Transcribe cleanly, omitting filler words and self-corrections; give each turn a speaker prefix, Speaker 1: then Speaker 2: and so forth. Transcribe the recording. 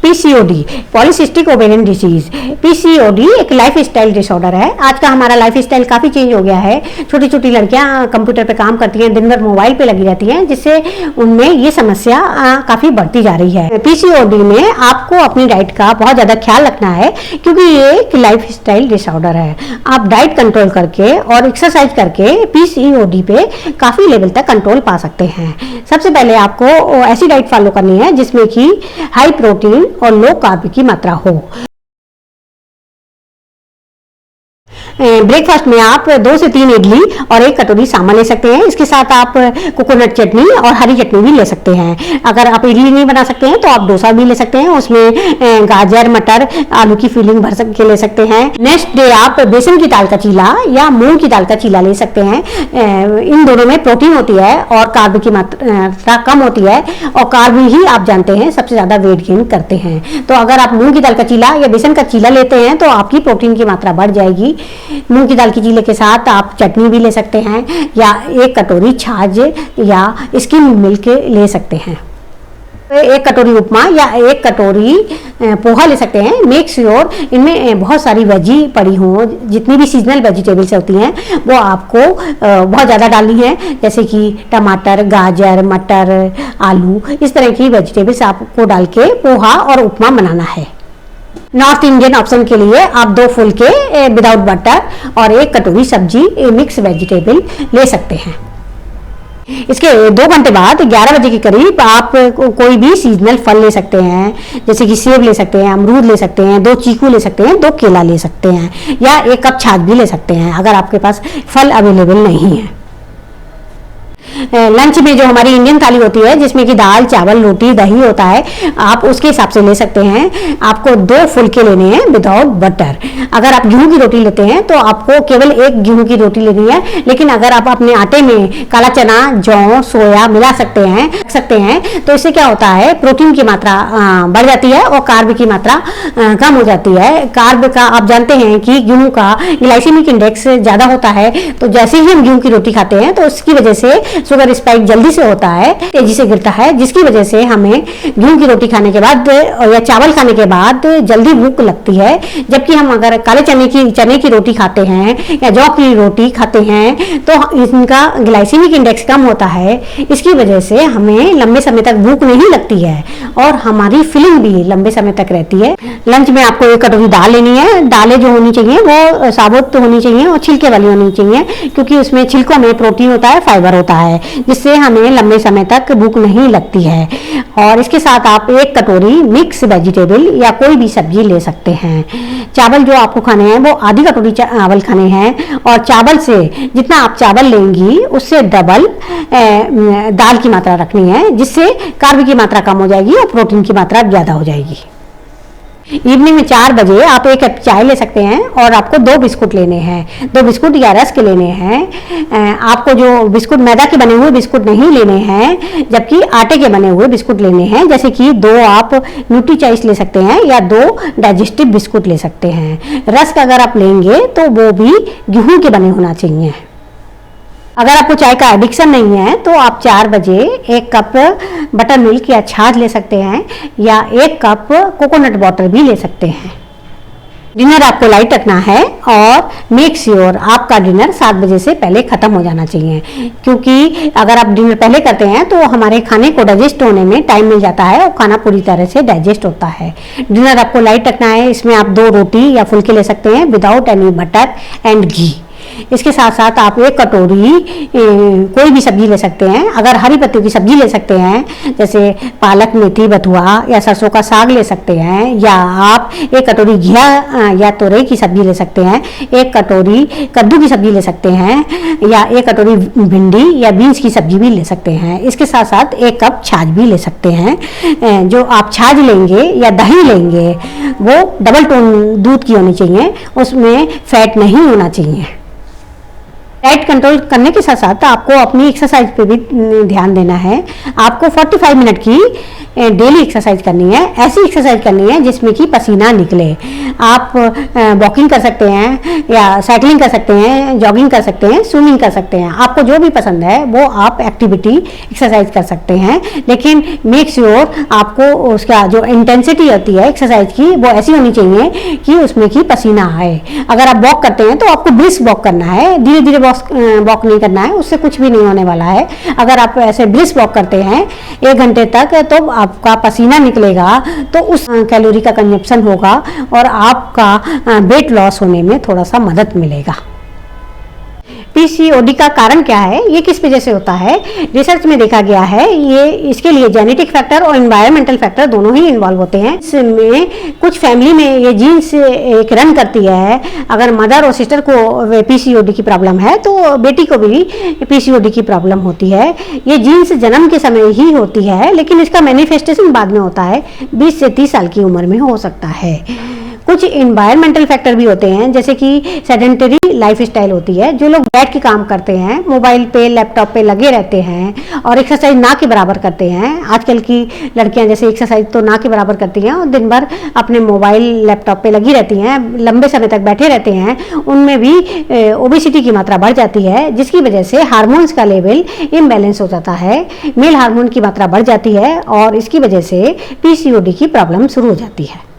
Speaker 1: PCOD, polycystic ovarian disease. PCOD एक life style disorder है। आज का हमारा लाइफ स्टाइल काफ़ी चेंज हो गया है। छोटी छोटी लड़कियां कंप्यूटर पे काम करती हैं, दिन भर मोबाइल पे लगी रहती हैं, जिससे उनमें ये समस्या काफ़ी बढ़ती जा रही है। पीसीओडी में आपको अपनी डाइट का बहुत ज़्यादा ख्याल रखना है, क्योंकि ये एक लाइफ स्टाइल डिसऑर्डर है। आप डाइट कंट्रोल करके और एक्सरसाइज करके पीसीओडी पे काफ़ी लेवल तक कंट्रोल पा सकते हैं। सबसे पहले आपको ऐसी डाइट फॉलो करनी है जिसमें कि हाई प्रोटीन और लो कार्ब की मात्रा हो। ब्रेकफास्ट में आप 2 से 3 इडली और 1 कटोरी सांभर ले सकते हैं। इसके साथ आप कोकोनट चटनी और हरी चटनी भी ले सकते हैं। अगर आप इडली नहीं बना सकते हैं तो आप डोसा भी ले सकते हैं, उसमें गाजर मटर आलू की फिलिंग भर के ले सकते हैं। नेक्स्ट डे आप बेसन की दाल का चीला या मूंग की दाल का चीला ले सकते हैं। इन दोनों में प्रोटीन होती है और कार्ब की मात्रा कम होती है, और कार्ब ही आप जानते हैं सबसे ज़्यादा वेट गेन करते हैं। तो अगर आप मूंग की दाल का चीला या बेसन का चीला लेते हैं तो आपकी प्रोटीन की मात्रा बढ़ जाएगी। मूंग की दाल की चीले के साथ आप चटनी भी ले सकते हैं, या 1 कटोरी छाछ या स्किम मिल्क ले सकते हैं। 1 कटोरी उपमा या 1 कटोरी पोहा ले सकते हैं। मेक श्योर इनमें बहुत सारी वेजी पड़ी हों, जितनी भी सीजनल वेजिटेबल्स होती हैं वो आपको बहुत ज़्यादा डालनी है, जैसे कि टमाटर, गाजर, मटर, आलू, इस तरह की वेजिटेबल्स आपको डाल के पोहा और उपमा बनाना है। नॉर्थ इंडियन ऑप्शन के लिए आप 2 फुलके विदाउट बटर और 1 कटोरी सब्जी मिक्स वेजिटेबल ले सकते हैं। इसके 2 घंटे बाद 11 बजे के करीब आप कोई भी सीजनल फल ले सकते हैं, जैसे कि सेब ले सकते हैं, अमरूद ले सकते हैं, 2 चीकू ले सकते हैं, 2 केला ले सकते हैं, या 1 कप छाछ भी ले सकते हैं अगर आपके पास फल अवेलेबल नहीं है। लंच में जो हमारी इंडियन थाली होती है, जिसमें कि दाल चावल रोटी दही होता है, आप उसके हिसाब से ले सकते हैं। आपको 2 फुलके लेने हैं विदाउट बटर। अगर आप गेहूं की रोटी लेते हैं तो आपको केवल 1 गेहूं की रोटी लेनी है, लेकिन अगर आप अपने आटे में काला चना, जौ, सोया मिला सकते हैं तो इससे क्या होता है, प्रोटीन की मात्रा बढ़ जाती है और कार्ब की मात्रा कम हो जाती है। कार्ब का आप जानते हैं कि गेहूं का ग्लाइसेमिक इंडेक्स ज़्यादा होता है, तो जैसे ही हम गेहूं की रोटी खाते हैं तो उसकी वजह से शुगर स्पाइक जल्दी से होता है, तेजी से गिरता है, जिसकी वजह से हमें गेहूं की रोटी खाने के बाद या चावल खाने के बाद जल्दी भूख लगती है। जबकि हम अगर काले चने की रोटी खाते हैं या जौ की रोटी खाते हैं तो इनका ग्लाइसेमिक इंडेक्स कम होता है। इसकी वजह से हमें लंबे समय तक भूख नहीं लगती है और हमारी फीलिंग भी लंबे समय तक रहती है। लंच में आपको 1 कटोरी दाल लेनी है। दालें जो होनी चाहिए वो साबुत होनी चाहिए और छिलके वाली होनी चाहिए, क्योंकि उसमें छिलकों में प्रोटीन होता है, फाइबर होता है, जिससे हमें लंबे समय तक भूख नहीं लगती है। और इसके साथ आप 1 कटोरी मिक्स वेजिटेबल या कोई भी सब्जी ले सकते हैं। चावल जो आपको खाने हैं वो आधी कटोरी चावल खाने हैं, और चावल से जितना आप चावल लेंगी उससे डबल दाल की मात्रा रखनी है, जिससे कार्ब की मात्रा कम हो जाएगी और प्रोटीन की मात्रा ज़्यादा हो जाएगी। इवनिंग में 4 बजे आप 1 कप चाय ले सकते हैं और आपको 2 बिस्कुट लेने हैं। 2 बिस्कुट या रस्क लेने हैं। आपको जो बिस्कुट मैदा के बने हुए बिस्कुट नहीं लेने हैं, जबकि आटे के बने हुए बिस्कुट लेने हैं, जैसे कि 2 आप न्यूट्री चॉइस ले सकते हैं या 2 डाइजेस्टिव बिस्कुट ले सकते हैं। रस्क अगर आप लेंगे तो वो भी गेहूं के बने होना चाहिए। अगर आपको चाय का एडिक्शन नहीं है तो आप 4 बजे 1 कप बटर मिल्क या छाछ ले सकते हैं, या 1 कप कोकोनट वाटर भी ले सकते हैं। डिनर आपको लाइट रखना है और मेक श्योर आपका डिनर 7 बजे से पहले ख़त्म हो जाना चाहिए, क्योंकि अगर आप डिनर पहले करते हैं तो हमारे खाने को डाइजेस्ट होने में टाइम मिल जाता है और खाना पूरी तरह से डाइजेस्ट होता है। डिनर आपको लाइट रखना है। इसमें आप 2 रोटी या फुलके ले सकते हैं विदाउट एनी बटर एंड घी। इसके साथ साथ आप 1 कटोरी कोई भी सब्जी ले सकते हैं। अगर हरी पत्तियों की सब्जी ले सकते हैं, जैसे पालक, मेथी, बथुआ या सरसों का साग ले सकते हैं, या आप 1 कटोरी घिया या तोरई की सब्जी ले सकते हैं, 1 कटोरी कद्दू की सब्जी ले सकते हैं, या 1 कटोरी भिंडी या बीन्स की सब्जी भी ले सकते हैं। इसके साथ साथ 1 कप छाछ भी ले सकते हैं। जो आप छाछ लेंगे या दही लेंगे वो डबल टोन दूध की होनी चाहिए, उसमें फैट नहीं होना चाहिए। डाइट कंट्रोल करने के साथ साथ आपको अपनी एक्सरसाइज पे भी ध्यान देना है। आपको 45 मिनट की डेली एक्सरसाइज करनी है, ऐसी एक्सरसाइज करनी है जिसमें कि पसीना निकले। आप वॉकिंग कर सकते हैं या साइकिलिंग कर सकते हैं, जॉगिंग कर सकते हैं, स्विमिंग कर सकते हैं, आपको जो भी पसंद है वो आप एक्टिविटी एक्सरसाइज कर सकते हैं। लेकिन मेक श्योर आपको उसका जो इंटेंसिटी होती है एक्सरसाइज की वो ऐसी होनी चाहिए कि उसमें कि पसीना आए। अगर आप वॉक करते हैं तो आपको ब्रिस्क वॉक करना है, धीरे धीरे वॉक नहीं करना है, उससे कुछ भी नहीं होने वाला है। अगर आप ऐसे ब्रिस्क वॉक करते हैं 1 घंटे तक तो आपका पसीना निकलेगा, तो उस कैलोरी का कंजप्शन होगा और आपका वेट लॉस होने में थोड़ा सा मदद मिलेगा। पीसीओडी का कारण क्या है, ये किस वजह से होता है? रिसर्च में देखा गया है ये इसके लिए जेनेटिक फैक्टर और एनवायरमेंटल फैक्टर दोनों ही इन्वॉल्व होते हैं। इसमें कुछ फैमिली में ये जीन्स एक रन करती है। अगर मदर और सिस्टर को पीसीओडी की प्रॉब्लम है तो बेटी को भी पीसीओडी की प्रॉब्लम होती है। ये जीन्स जन्म के समय ही होती है, लेकिन इसका मैनिफेस्टेशन बाद में होता है, 20 से 30 साल की उम्र में हो सकता है। कुछ इन्वायरमेंटल फैक्टर भी होते हैं, जैसे कि सेडेंटरी लाइफस्टाइल होती है। जो लोग बैठ के काम करते हैं, मोबाइल पे लैपटॉप पे लगे रहते हैं और एक्सरसाइज ना के बराबर करते हैं। आजकल की लड़कियां जैसे एक्सरसाइज तो ना के बराबर करती हैं और दिन भर अपने मोबाइल लैपटॉप पे लगी रहती हैं, लंबे समय तक बैठे रहते हैं, उनमें भी ओबेसिटी की मात्रा बढ़ जाती है, जिसकी वजह से हार्मोन्स का लेवल इम्बैलेंस हो जाता है। मेल हार्मोन की मात्रा बढ़ जाती है और इसकी वजह से पीसीओडी की प्रॉब्लम शुरू हो जाती है।